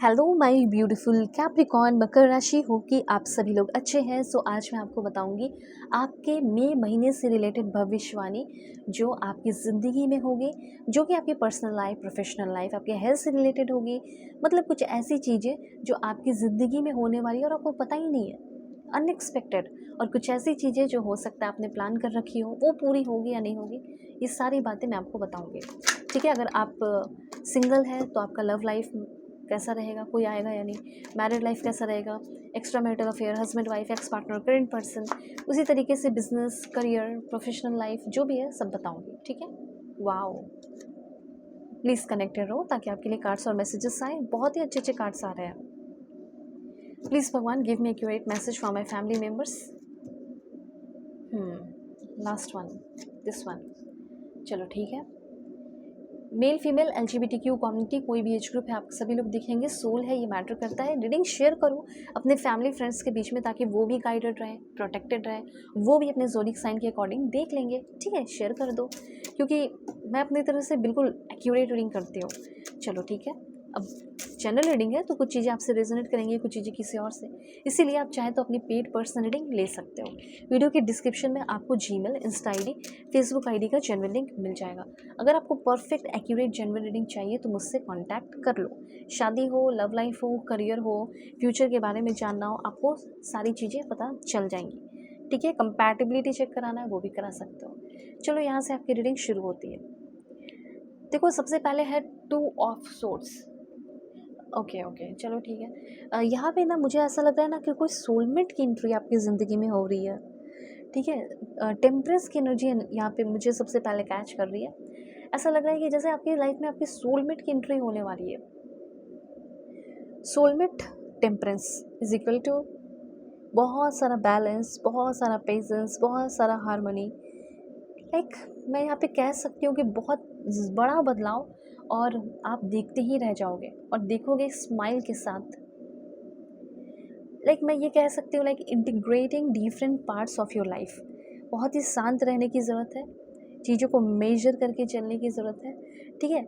Hello my beautiful Capricorn मकर राशि, हो कि आप सभी लोग अच्छे हैं। सो आज मैं आपको बताऊंगी आपके मई महीने से रिलेटेड भविष्यवाणी जो आपकी ज़िंदगी में होगी, जो कि आपकी पर्सनल लाइफ, प्रोफेशनल लाइफ, आपके हेल्थ से रिलेटेड होगी। मतलब कुछ ऐसी चीज़ें जो आपकी ज़िंदगी में होने वाली है और आपको पता ही नहीं है, अनएक्सपेक्टेड। और कुछ ऐसी चीज़ें जो हो सकता है आपने प्लान कर रखी हो, वो पूरी होगी या नहीं होगी, ये सारी बातें मैं आपको बताऊंगी। ठीक है, अगर आप सिंगल हैं तो आपका लव लाइफ कैसा रहेगा, कोई आएगा या नहीं, मैरिड लाइफ कैसा रहेगा, extra marital affair, husband wife, ex partner, current person, उसी तरीके से बिजनेस, करियर, प्रोफेशनल लाइफ, जो भी है सब बताऊंगी। ठीक है, वाओ, प्लीज़ कनेक्टेड रहो ताकि आपके लिए कार्ड्स और मैसेजेस आए। बहुत ही अच्छे अच्छे कार्ड्स आ रहे हैं। प्लीज़ भगवान give me accurate message for my family members. Last one, this one. चलो ठीक है, मेल फीमेल LGBTQ कम्युनिटी, कोई भी एज ग्रुप है, आप सभी लोग दिखेंगे। सोल है, ये मैटर करता है। रीडिंग शेयर करो अपने फैमिली फ्रेंड्स के बीच में ताकि वो भी गाइडेड रहे, प्रोटेक्टेड रहे, वो भी अपने ज़ोडिक साइन के अकॉर्डिंग देख लेंगे। ठीक है, शेयर कर दो, क्योंकि मैं अपनी तरफ से बिल्कुल एक्यूरेट रीडिंग करती हूँ। चलो ठीक है, अब जनरल रीडिंग है तो कुछ चीज़ें आपसे रेजोनेट करेंगी, कुछ चीज़ें किसी और से, इसीलिए आप चाहे तो अपनी पेड पर्सनल रीडिंग ले सकते हो। वीडियो के डिस्क्रिप्शन में आपको Gmail, Insta ID, Facebook ID का जेन्युइन लिंक मिल जाएगा। अगर आपको परफेक्ट एक्यूरेट जेन्युइन रीडिंग चाहिए तो मुझसे कांटेक्ट कर लो। शादी हो, लव लाइफ हो, करियर हो, फ्यूचर के बारे में जानना हो, आपको सारी चीज़ें पता चल जाएंगी। ठीक है, कंपैटिबिलिटी चेक कराना है वो भी करा सकते हो। चलो यहाँ से आपकी रीडिंग शुरू होती है। देखो, सबसे पहले है 2 ऑफ सोर्ड्स। ओके, चलो ठीक है। यहाँ पे ना मुझे ऐसा लग रहा है ना कि कोई सोलमेट की एंट्री आपकी ज़िंदगी में हो रही है। ठीक है, टेम्परेंस की एनर्जी यहाँ पे मुझे सबसे पहले कैच कर रही है। ऐसा लग रहा है कि जैसे आपकी लाइफ में आपकी सोलमेट की एंट्री होने वाली है। Soulmate, temperance is equal to बहुत सारा बैलेंस, बहुत सारा पेशेंस, बहुत सारा हार्मनी। लाइक मैं यहाँ पे कह सकती हूँ कि बहुत बड़ा बदलाव, और आप देखते ही रह जाओगे और देखोगे स्माइल के साथ। लाइक मैं ये कह सकती हूँ, like integrating different parts of your life. बहुत ही शांत रहने की ज़रूरत है, चीज़ों को मेजर करके चलने की ज़रूरत है। ठीक है,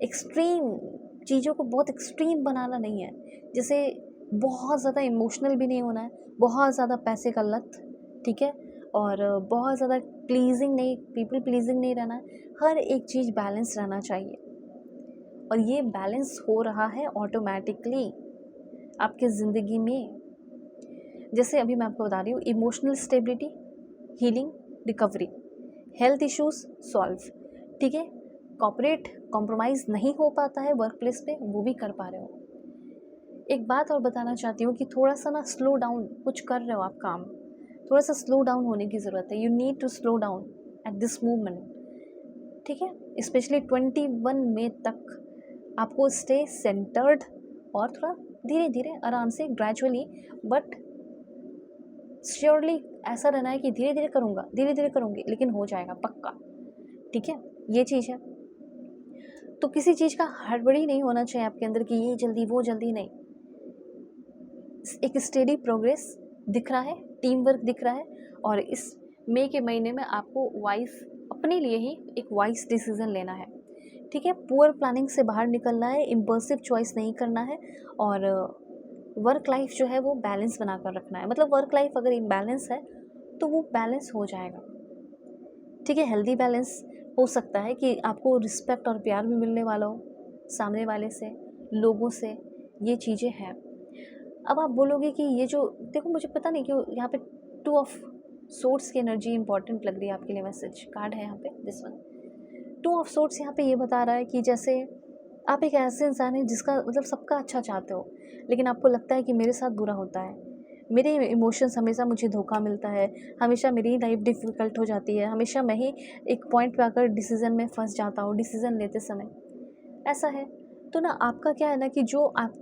एक्सट्रीम चीज़ों को बहुत एक्सट्रीम बनाना नहीं है, जैसे बहुत ज़्यादा इमोशनल भी नहीं होना है, बहुत ज़्यादा पैसे का लत। ठीक है, और बहुत ज़्यादा प्लीजिंग नहीं, पीपल प्लीजिंग नहीं रहना है। हर एक चीज़ बैलेंस रहना चाहिए, और ये बैलेंस हो रहा है ऑटोमेटिकली आपके ज़िंदगी में। जैसे अभी मैं आपको बता रही हूँ, emotional stability, healing, recovery, health issues solve. ठीक है, कॉर्पोरेट कॉम्प्रोमाइज़ नहीं हो पाता है वर्क प्लेस पे, वो भी कर पा रहे हो। एक बात और बताना चाहती हूँ कि थोड़ा सा ना स्लो डाउन, कुछ कर रहे हो आप काम, थोड़ा सा स्लो डाउन होने की ज़रूरत है। You need to slow down at this movement. ठीक है, स्पेशली 21 मई तक आपको स्टे सेंटर्ड और थोड़ा धीरे धीरे, आराम से, ग्रेजुअली, बट श्योरली ऐसा रहना है कि धीरे धीरे करूँगा, धीरे धीरे करूँगी, लेकिन हो जाएगा पक्का। ठीक है, ये चीज़ है। तो किसी चीज़ का हड़बड़ी नहीं होना चाहिए आपके अंदर कि ये जल्दी वो जल्दी नहीं। एक स्टेडी प्रोग्रेस दिख रहा है, टीम वर्क दिख रहा है, और इस मई के महीने में आपको वाइज, अपने लिए ही एक वाइज डिसीजन लेना है। ठीक है, पुअर प्लानिंग से बाहर निकलना है, इम्पल्सिव चॉइस नहीं करना है, और वर्क लाइफ जो है वो बैलेंस बना कर रखना है। मतलब वर्क लाइफ अगर इम्बैलेंस है तो वो बैलेंस हो जाएगा। ठीक है, हेल्दी बैलेंस हो सकता है कि आपको रिस्पेक्ट और प्यार भी मिलने वाला हो सामने वाले से, लोगों से, ये चीज़ें हैं। अब आप बोलोगे कि ये जो, देखो मुझे पता नहीं क्यों यहाँ पे 2 ऑफ सोर्ट्स की एनर्जी इंपॉर्टेंट लग रही है आपके लिए। मैसेज कार्ड है यहाँ पे, दिस वन। 2 ऑफ सोर्ट्स यहाँ पे ये बता रहा है कि जैसे आप एक ऐसे इंसान हैं जिसका मतलब सबका अच्छा चाहते हो, लेकिन आपको लगता है कि मेरे साथ बुरा होता है, मेरे इमोशंस हमेशा मुझे धोखा मिलता है, हमेशा मेरी लाइफ डिफ़िकल्ट हो जाती है, हमेशा मैं ही एक पॉइंट पे आकर डिसीज़न में फंस जाता हूँ, डिसीज़न लेते समय ऐसा है। तो ना आपका क्या है ना कि जो आप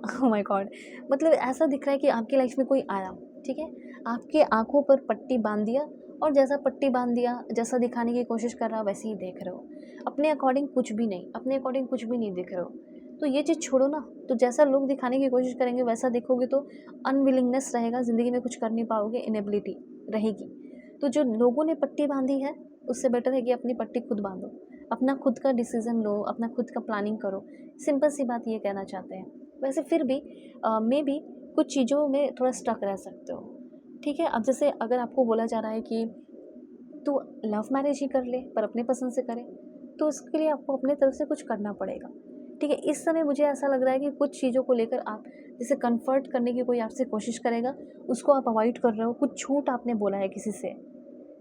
ओह माय गॉड, मतलब ऐसा दिख रहा है कि आपकी लाइफ में कोई आया, ठीक है, आपके आँखों पर पट्टी बांध दिया, और जैसा पट्टी बांध दिया, जैसा दिखाने की कोशिश कर रहा वैसे ही देख रहे हो, अपने अकॉर्डिंग कुछ भी नहीं, अपने अकॉर्डिंग कुछ भी नहीं दिख रहे हो। तो ये चीज़ छोड़ो ना, तो जैसा लोग दिखाने की कोशिश करेंगे वैसा देखोगे तो अनविलिंगनेस रहेगा, ज़िंदगी में कुछ कर नहीं पाओगे, इनेबिलिटी रहेगी। तो जो लोगों ने पट्टी बांधी है उससे बेटर है कि अपनी पट्टी खुद बांधो, अपना खुद का डिसीज़न लो, अपना खुद का प्लानिंग करो। सिंपल सी बात ये कहना चाहते हैं। वैसे फिर भी मे बी कुछ चीज़ों में थोड़ा स्टक रह सकते हो, ठीक है। अब जैसे अगर आपको बोला जा रहा है कि तू लव मैरिज ही कर ले पर अपने पसंद से करे, तो उसके लिए आपको अपने तरफ से कुछ करना पड़ेगा, ठीक है। इस समय मुझे ऐसा लग रहा है कि कुछ चीज़ों को लेकर आप जैसे कंफर्ट करने की कोई आपसे कोशिश करेगा, उसको आप अवॉइड कर रहे हो। कुछ झूठ आपने बोला है किसी से,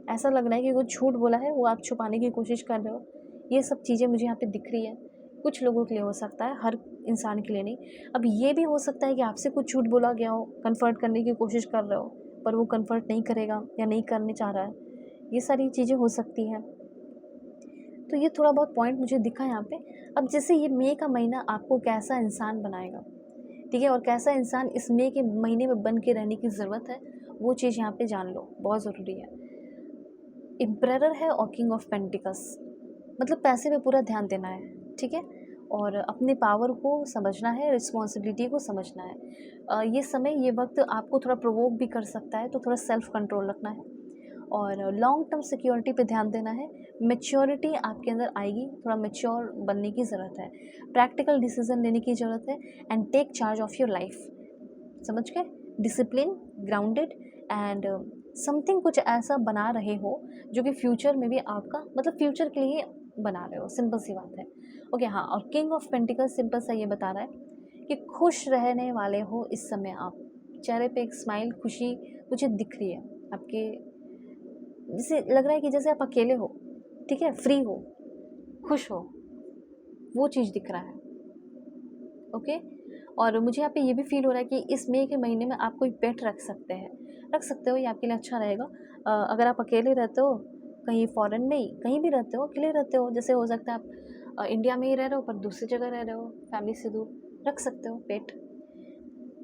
ऐसा लग रहा है कि कुछ झूठ बोला है, वो आप छुपाने की कोशिश कर रहे हो। ये सब चीज़ें मुझे यहाँ पे दिख रही है। कुछ लोगों के लिए हो सकता है, हर इंसान के लिए नहीं। अब ये भी हो सकता है कि आपसे कुछ झूठ बोला गया हो, कन्फर्ट करने की कोशिश कर रहे हो, पर वो कन्फर्ट नहीं करेगा या नहीं करने चाह रहा है। ये सारी चीज़ें हो सकती हैं। तो ये थोड़ा बहुत पॉइंट मुझे दिखा यहाँ पे। अब जैसे ये मई का महीना आपको कैसा इंसान बनाएगा, ठीक है, और कैसा इंसान इस मई के महीने में बन के रहने की ज़रूरत है, वो चीज़ यहाँ पे जान लो, बहुत ज़रूरी है। एम्परर है और किंग ऑफ पेंटिकल्स, मतलब पैसे पे पूरा ध्यान देना है, ठीक है, और अपने पावर को समझना है, रिस्पॉन्सिबिलिटी को समझना है। ये समय, ये वक्त आपको थोड़ा प्रोवोक भी कर सकता है, तो थोड़ा सेल्फ कंट्रोल रखना है और लॉन्ग टर्म सिक्योरिटी पे ध्यान देना है। मैच्योरिटी आपके अंदर आएगी, थोड़ा मैच्योर बनने की ज़रूरत है, प्रैक्टिकल डिसीजन लेने की ज़रूरत है and take charge of your life, समझ गए। डिसिप्लिन, ग्राउंडेड एंड समथिंग, कुछ ऐसा बना रहे हो जो कि फ्यूचर में भी आपका, मतलब फ्यूचर के लिए बना रहे हो, सिंपल सी बात है। ओके, हाँ, और किंग ऑफ पेंटिकल्स सिंपल सा ये बता रहा है कि खुश रहने वाले हो इस समय आप, चेहरे पे एक स्माइल, खुशी मुझे दिख रही है आपके, जैसे लग रहा है कि जैसे आप अकेले हो, ठीक है, फ्री हो, खुश हो, वो चीज़ दिख रहा है। ओके, और मुझे यहाँ पे ये भी फील हो रहा है कि इस मई के महीने में आप कोई पेट रख सकते हैं, रख सकते हो, ये आपके लिए अच्छा रहेगा। अगर आप अकेले रहते हो, कहीं फॉरेन में ही कहीं भी रहते हो, अकेले रहते हो, जैसे हो सकता है आप इंडिया में ही रह रहे हो पर दूसरी जगह रह रहे हो, फैमिली से दूर, रख सकते हो पेट।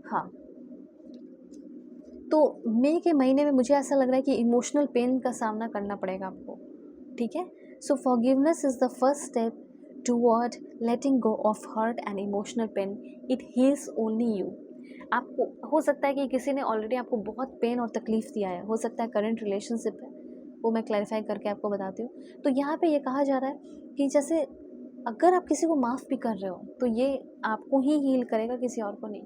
हाँ, तो मई के महीने में मुझे ऐसा लग रहा है कि इमोशनल पेन का सामना करना पड़ेगा आपको, ठीक है। So forgiveness is the first step toward letting go of hurt and emotional pain, it heals only you. आपको हो सकता है कि किसी ने ऑलरेडी आपको बहुत पेन और तकलीफ़ दिया है, हो सकता है करंट रिलेशनशिप है, वो मैं क्लैरिफाई करके आपको बताती हूँ। तो यहाँ पे ये कहा जा रहा है कि जैसे अगर आप किसी को माफ़ भी कर रहे हो तो ये आपको ही हील करेगा, किसी और को नहीं।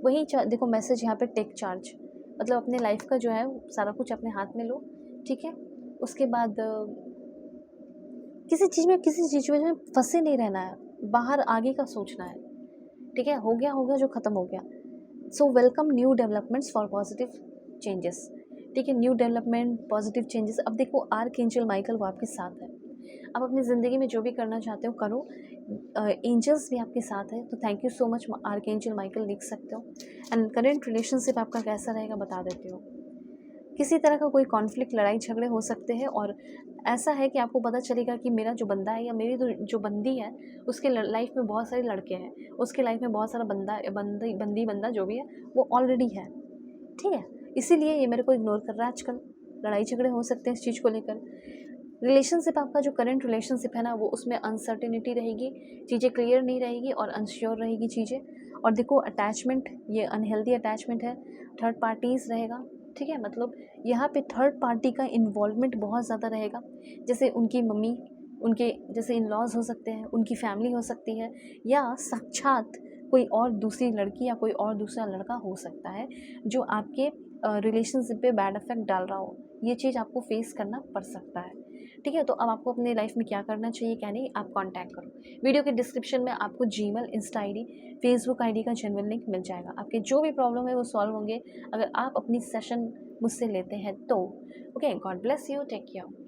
वही देखो मैसेज यहाँ पे, टेक चार्ज, मतलब अपने लाइफ का जो है सारा कुछ अपने हाथ में लो, ठीक है। उसके बाद किसी चीज़ में, किसी सिचुएशन में फंसे नहीं रहना है, बाहर आगे का सोचना है, ठीक है। हो गया जो ख़त्म हो गया। So welcome new developments for positive changes, ठीक है, न्यू डेवलपमेंट, पॉजिटिव चेंजेस। अब देखो आर्कएंजल माइकल वो आपके साथ है, आप अपनी ज़िंदगी में जो भी करना चाहते हो करो, एंजल्स भी आपके साथ है, तो thank you so much archangel Michael, लिख सकते हो। एंड करेंट रिलेशनशिप आपका कैसा रहेगा बता देती हूँ। किसी तरह का कोई कॉन्फ्लिक्ट, लड़ाई झगड़े हो सकते हैं, और ऐसा है कि आपको पता चलेगा कि मेरा जो बंदा है या मेरी जो बंदी है, उसके लाइफ में बहुत सारे लड़के हैं, उसके लाइफ में बहुत सारा बंदा जो भी है वो ऑलरेडी है, ठीक है। इसीलिए ये मेरे को इग्नोर कर रहा है आजकल। लड़ाई झगड़े हो सकते हैं इस चीज़ को लेकर। रिलेशनशिप आपका जो करंट रिलेशनशिप है ना, वो उसमें अनसर्टेनिटी रहेगी, चीज़ें क्लियर नहीं रहेगी और अनश्योर रहेगी चीज़ें। और देखो अटैचमेंट, ये अनहेल्दी अटैचमेंट है, थर्ड पार्टीज़ रहेगा, ठीक है। मतलब यहाँ पे थर्ड पार्टी का इन्वॉल्वमेंट बहुत ज़्यादा रहेगा, जैसे उनकी मम्मी, उनके जैसे इन लॉज हो सकते हैं, उनकी फैमिली हो सकती है, या साक्षात कोई और दूसरी लड़की या कोई और दूसरा लड़का हो सकता है जो आपके रिलेशनशिप पे बैड इफेक्ट डाल रहा हो। ये चीज़ आपको फेस करना पड़ सकता है, ठीक है। तो अब आपको अपने लाइफ में क्या करना चाहिए क्या नहीं, आप कांटेक्ट करो। वीडियो के डिस्क्रिप्शन में आपको Gmail, Insta ID, Facebook ID का जेन्युइन लिंक मिल जाएगा। आपके जो भी प्रॉब्लम है वो सॉल्व होंगे अगर आप अपनी सेशन मुझसे लेते हैं तो। Okay, God bless you, take care.